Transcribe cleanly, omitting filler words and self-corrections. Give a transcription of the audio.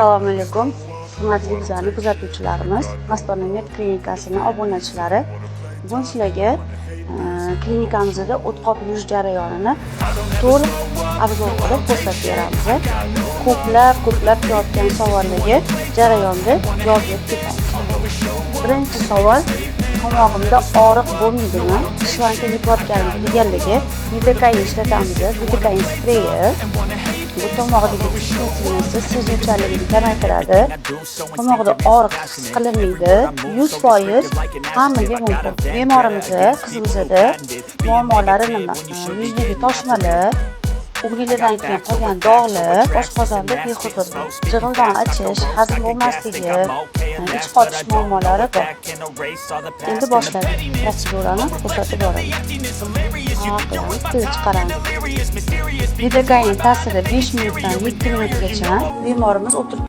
Assalomu alaykum. Hurmatli bizlarning kuzatuvchilarimiz, Mastonamet klinikasining obunachilari. Bugun sizlarga klinikamizda o'tqop yurish jarayonini to'liq obzor qilib ko'rsatib beramiz. Ko'plab kelayotgan savollarga jarayonda javob berib ketamiz. Birinchi savol: tomog'imda og'riq bo'lmaydimi? Tishvanka yutayotganim deganligi, lidokain ishlatamiz. Lidokain spreyi bu tomog'dagi tish sezuvchanligini kamaytiradi. Tomog'da og'riq his qilinmaydi. 100% hammaga mumkin. Bemorimizni qizimizda muammolari nima? Yuzdagi toshmalar, o'g'lilardan keyin qolgan dog'lar, oshqozonda bexuzur, jig'ildon achish, hazm bo'lmasligi, ich qotish muammolari bor. Endi boshladik. Prosedurani ko'rsatib boramiz. Tez chiqaramiz. Lidokain ta'siri 5 minutdan 7 minutgacha bemorimiz o'tirib